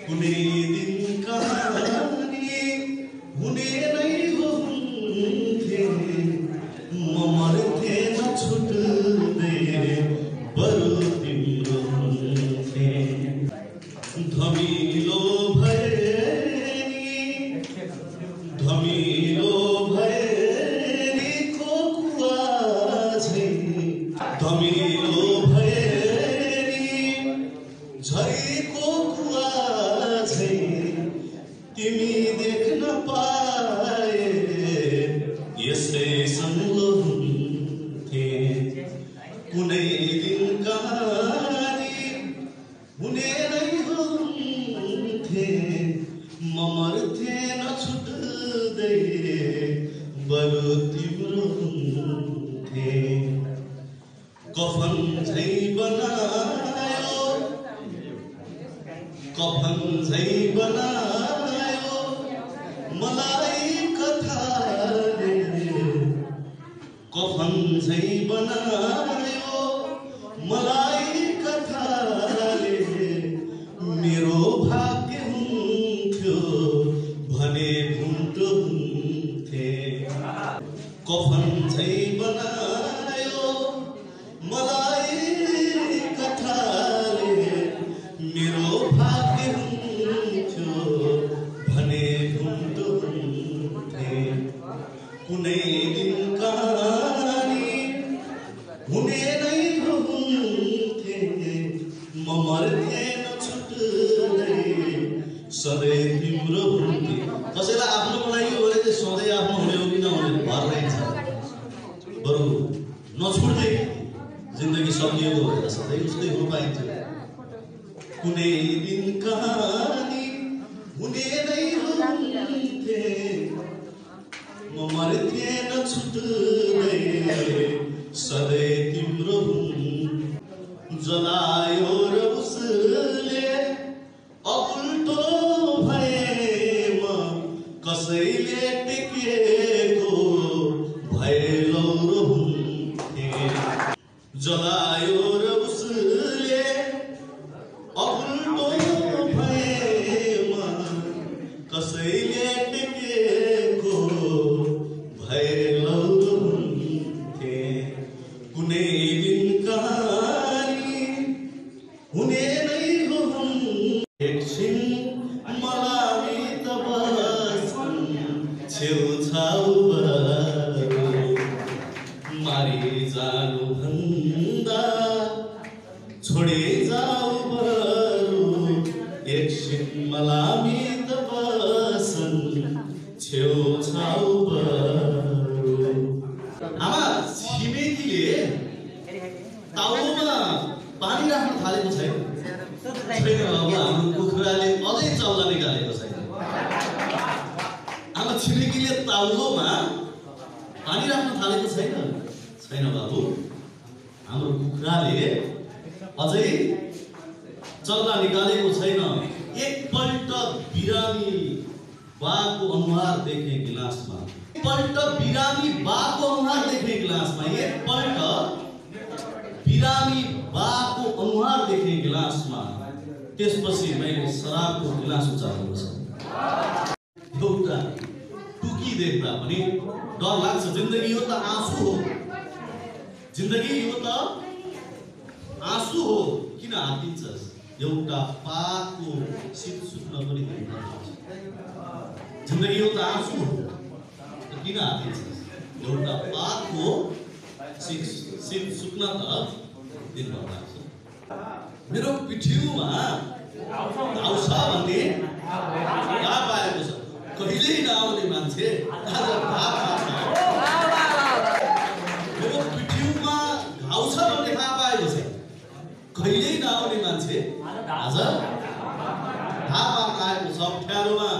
कुनै दिन कहानी हुने नै हुन्थे म मर्थे नछुट्दै बरु तिम्रो हुन्थे धमिलो भए नि खोकुवा झै धमिलो भए नि झैको कुवा झै तिमी देख्न पाए यसै संगो हुन्थे कुनै दिन कहानी हुने नै हुन्थे म मर्थे नछुट्दै बरु तिम्रो हुन्थे कफन झै बनायो मलाई कथाले कफन झै बनायो मलाई कथाले मेरो भाग्य हुन्थ्यो भने घुम्टो हुन्थे कफन झै बनायो मलाई कथाले मेरो भाग्य हुन्थ्यो भने घुम्टो हुन्थे कुनै दिन कहानी हुने नै हुन्थे म मर्थे नछुट्दै सधैँ तिम्रो हुन्थे कसैलाई आफ्नोको लागि हो भने सधैँ आफ्नो हुने हो कि नहुने भर रहन्छ बरु नछुट्दै जिन्दगी सकिएको भएर सधैँ उस्तै हुनु पाइन्थ्यो कुनै दिन कहानी हुने नै हुन्थे म मर्थे नछुट्दै सधैँ तिम्रो जलायो र उसले अपुल्टो भएमा कसैले टेकेको भए लौरो हुन्थे जलायो र उसले अपुल्टो भएमा कसैले टेकेको भए लौरो हुन्थे कुनै दिन कहानी हुने नै हुन्थे एकछिन मलाई त बस्न छेउछाउ मारी जानु भन्दा छोडे जाऊ बरु एकछिन मलाई त बस्न छेउछाउ बरु आमा छिमेकीले ताउमा पानी राख्न थालेको छैन हाम्रो कुखुराले अझै चल्ला निकालेको छैन आमा छिमेकीले ताउलोमा पानी राख्न थालेको छैन बाबु हाम्रो कुखुराले अझै चल्ला निकालेको छैन एकपल्ट बिरामी बाको अनुहार देखे गिलासमा एकपल्ट बिरामी बाको अनुहार देखे गिलासमा एकपल्ट बिरामी बाको अनुहार देखे गिलासमा त्यसपछि मैले शराबको गिलास उचालेको छ एउटा टुकी देख्दा पनि डर लाग्छ जिन्दगी हो त आँसु हो जिन्दगी हो त आँसु हो किन हातिन्छस् एउटा पातको शीत सुक्न पनि जिन्दगी हो त आँसु हो किन हातिन्छस् एउटा पातको शीत सुक्न त दिन लाग्छ मेरो पिठ्युमा आउँछ भन्ने थाहा पाएको छ कहिल्यै नआउने मान्छे आज मेरो पिठ्युमा घाउ छ भन्ने थाहा पाएको छ कहिल्यै नआउने मान्छे आज थाहा पाउन आएको छ अप्ठ्यारोमा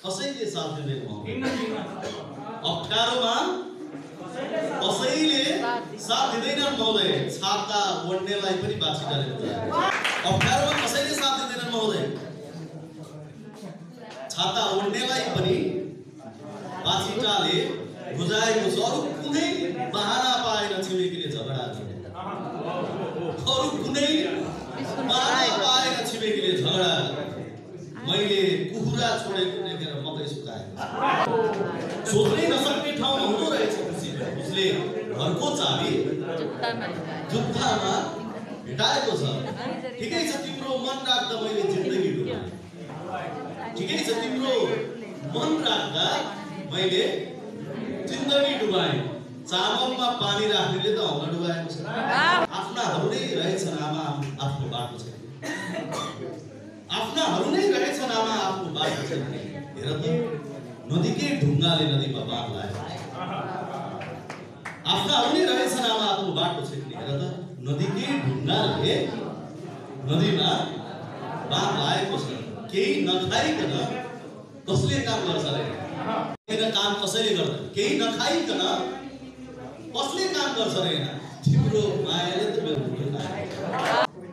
कसैले साथ दिँदैन अप्ठ्यारोमा कसैले साथ दिँदैनन् महोदय छाता ओढ्नेलाई पनि बाछी डालेको छ अप्ठ्यारोमा कसैले साथ दिँदैनन् महोदय छाता ओढ्नेलाई पनि बाछिटाले बुझाएको छ अरु कुनै बहाना पाएन छिमेकीले झगडा गर्ने अरु कुनै बहाना पाएन छिमेकीले झगडा मैले कुखुरा छोडेको देखेर मकै सुकाएको सोच्नै नसक्ने ठाउँमा हुँदो रहेछ उसले घरको चाबी जुत्तामा भेटाएको छ। ठिकै छ तिम्रो मन राख्दा मैले जिन्दगी डुबाएँ, ठिकै छ तिम्रो मन राख्दा मैले जिन्दगी डुबाएँ। चामलमा पानी राख्नेले त हौला डुबाएको छ। आफ्नाहरू नै रहेछन् आमा आफ्नो बाटो छैन, आफ्नाहरू नै रहेछन् आमा आफ्नो बाटो छैन। हेर त नदीकै ढुङ्गाले नदीमा बाँध लगाएको छ। आफ्नाहरू नै रहेछन् आमा आफ्नो बाटो छैन। हेर त नदीकै ढुङ्गाले नदीमा बाँध लगाएको छ। केही नखाइकन कसले काम गर्छ रे? काम कसैले गर्दैन। केही नखाइकन कसले काम गर्छ रे? तिम्रो मायाले त मेरो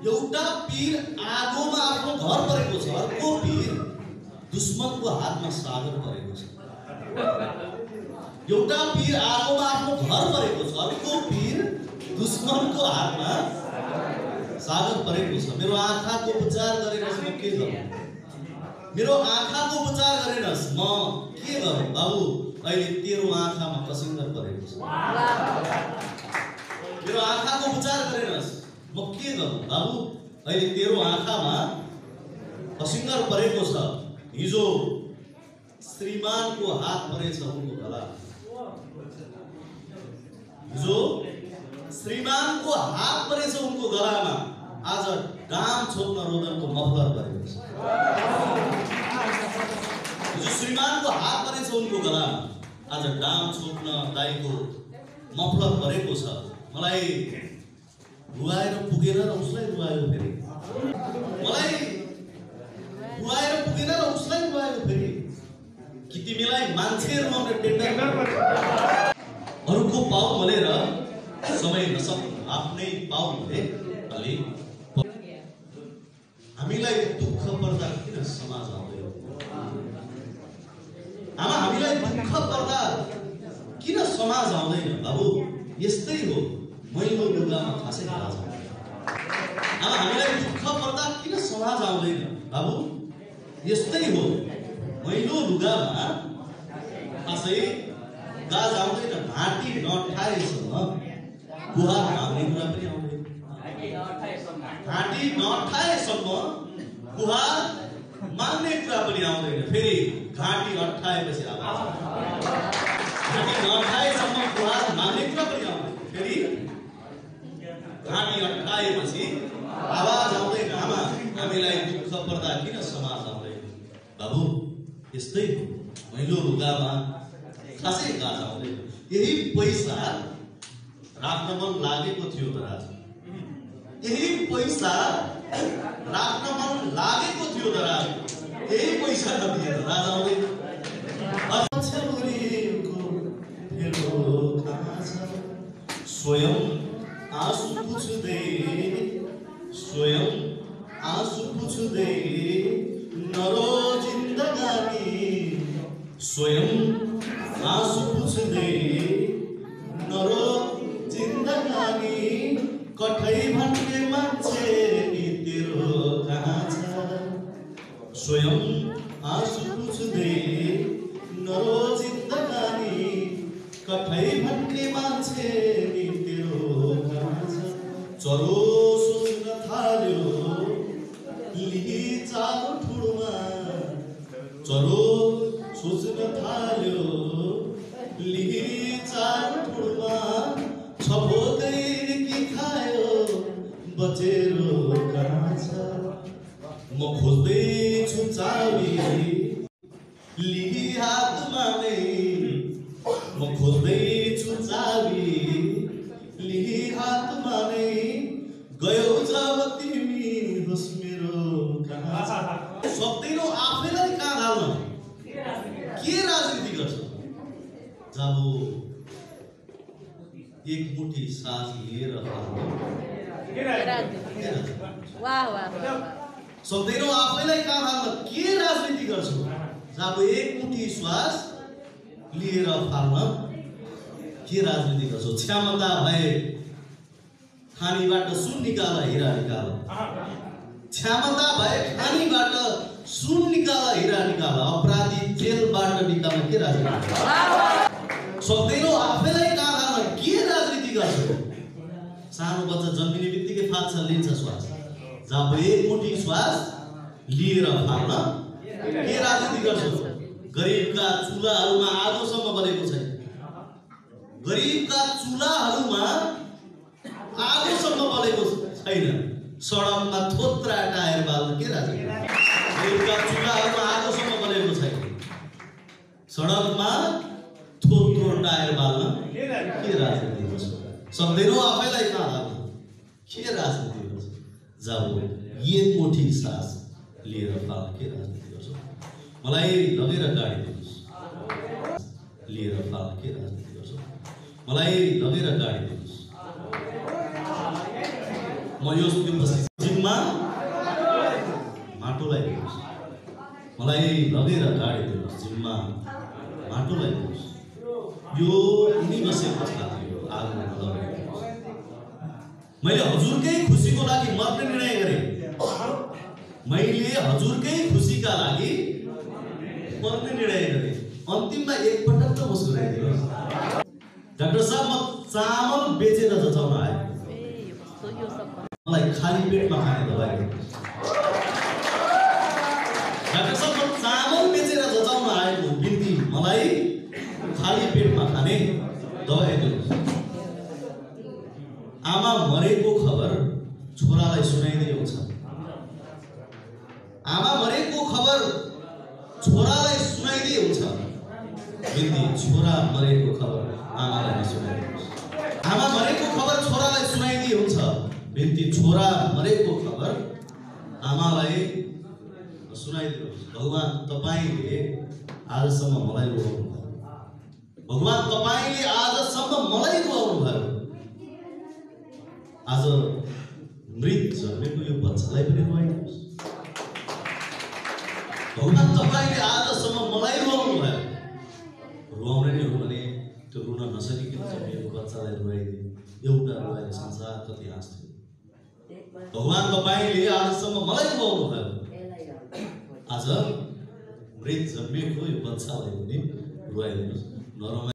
एउटा पीर आगोमा आफ्नो घर परेको छ, अर्को पीर दुश्मनको हातमा सागर परेको छ। एउटा पीर आगोमा आफ्नो घर परेको छ, अर्को पीर दुश्मनको हातमा सागर परेको छ। मेरो आँखाको उपचार गरेनस् म के गरौँ? मेरो आँखाको उपचार गरेनस् म के गरौँ? बाबु अहिले तेरो आँखामा कसिङ्गर परेको छ। मेरो आँखाको उपचार गरेनस् म के गरौँ? बाबु अहिले तेरो आँखामा कसिङ्गर परेको छ। हिजो श्रीमानको हात परेछ उनको गला, हिजो श्रीमानको हात परेछ उनको गलामा। आज डाम छोप्न रोदनको मफलर परेको छ। हिजो श्रीमानको हात परेछ उनको गलामा, आज डाम छोप्न दाइको मफलर परेको छ। मलाई रुवाएर पुगेन र उसलाई रुवायो फेरि, मलाई रुवाएर पुगेन र उसलाई रुवायो फेरि। कि तिमीलाई मान्छे रुवाउने टेन्डर अरूको पाउ मलेर समय नसक्नु आफ्नै पाउ मले अलि। हामीलाई दुःख पर्दा किन समाज आउँदैन? आमा हामीलाई दुःख पर्दा किन समाज आउँदैन? बाबु यस्तै हो, मैलो लुगामा खासै राज आउँदैन। आमा हामीलाई दुःख पर्दा किन समाज आउँदैन? बाबु यस्तै हो, मैलो लुगामा खासै गाज आउँदैन। घाँटी नठाएसम्म गुहार माग्ने कुरा पनि आउँदैन। घाँटी नठाएसम्म गुहार माग्ने कुरा पनि आउँदैन। फेरि घाँटी अठाएपछि आवाज, घाँटी नठाएसम्म गुहार माग्ने कुरा पनि आउँदैन। फेरि घाँटी अठाएपछि आवाज आउँदैन। आमा हामीलाई दुःख पर्दा किन समाज आउँदैन? बाबु यस्तै हो, मैलो लुगामा खासै गाज आउँदैन। यही पैसा राख्न मन लागेको थियो त राजा, यही पैसा राख्न मन लागेको थियो त राजा, यही पैसा नदिए त राजा आउँदैन। स्वयं आँसु पुछ्दै, स्वयं आँसु पुछ्दै नरो जिन्दगानी, स्वयं आँसु पुछ्दै नरो जिन्दगानी। कठै भन्ने मान्छे नि तेरो कहाँ छ? स्वयं आँसु पुछ्दै नरो जिन्दगानी, कठै भन्ने मान्छे नि तेरो कहाँ छ? चरो सोच्न थाल्यो लिही चालो ठुडोमा, चरो सोच्न थाल्यो लिही चालो ठुडोमा। छभोकै कि खायो बचेरो कहाँ छ? म खोज्दैछु चाबी लिही हातमा नै, म खोज्दैछु चाबी लिही हातमा नै। गयो जब तिमी होस् मेरो कहाँ छ? सक्दैनौ आफैलाई कहाँ हाल्न? के राजनीति गर्छ? जब एक मुठी सास लिएर सक्दैनौ आफैलाई कहाँ हाल्न? के राजनीति गर्छौ? जब एक मुठी श्वास लिएर फाल्न के राजनीति गर्छौ? क्षमता भए खानीबाट सुन निकाल हिरा निकाल, क्षमता भए खानीबाट सुन निकाल हिरा निकाल, अपराधी जेलबाट निकाल्न के राजनीति सक्दैनौ? आफैलाई काँधामा के राजनीति गर्छौ? सानो बच्चा जन्मिने बित्तिकै फाल्छ, लिन्छ श्वास। जब एक मुठी श्वास लिएर फाल्न के राजनीति गर्छौ? गरिबका चुलाहरूमा आगोसम्म बलेको छैन, गरिबका चुलाहरूमा आगोसम्म बलेको छैन, सडकमा थोत्रा टायर बाल्न के राजनीति? गरिबका चुलाहरूमा आगोसम्म बलेको छैन, सडकमा थोत्रो टायर बाल्न के राजनीति गर्छौ? सक्दैनौ आफैलाई काँधामा के राजनीति गर्छौ? जाऊ एक मुठी सास लिएर फाल्न के राजनीति गर्छौ? मलाई लगेर गाडी दिनुहोस्, लिएर फाल्न के राजनीति गर्छौ? मलाई लगेर गाडी दिनुहोस्, म यो जिम्मा माटोलाई दिनुहोस्, मलाई लगेर गाडी दिनुहोस्, जिम्मा माटोलाई दिनुहोस्, यो उनी बसेको छाती हो, आगोमा लगाइदिनुहोस्। मैले हजुरकै खुसीको लागि मर्ने निर्णय गरेँ, मैले हजुरकै खुसीका लागि मर्ने निर्णय गरेँ। अन्तिममा एकपटक त मुस्कुराइदिनुहोस्। डाक्टर साहब, म चामल बेचेर जचाउन आएँ, मलाई खाली पेटमा खाने दबाई दिनुहोस्। डाक्टर साहब, म चामल बेचेर जचाउन आएको बिन्ती, मलाई खाली पेटमा खाने दबाई दिनुहोस्। आमा मरेको खबर छोरालाई सुनाइदिएको छ, आमा मरेको खबर छोरालाई सुनाइदिएको छ, बिन्ती छोरा मरेको खबर आमालाई नसुनाइदिनुहोस्। आमा मरेको खबर छोरालाई सुनाइदिएको छ, बिन्ती छोरा मरेको खबर आमालाई सुनाइदिनुहोस्। भगवान तपाईले आजसम्म मलाई रुवाउनु भयो, भगवान तपाईले आजसम्म मलाई रुवाउनु भयो, आज मृत जन्मेको यो बच्चालाई पनि रुवाइदिनुहोस्। भगवान तपाईले आजसम्म मलाई रुवाउनु भयो, रुवाउने नै हो भने त्यो रुन नसकिकन जन्मेको बच्चालाई रुवाइदिनु, एउटा रुवाएर संसार कति हाँस्थ्यो। भगवान तपाईले आजसम्म मलाई रुवाउनु भयो, आज मृत जन्मेको यो बच्चालाई पनि रुवाइदिनुहोस्।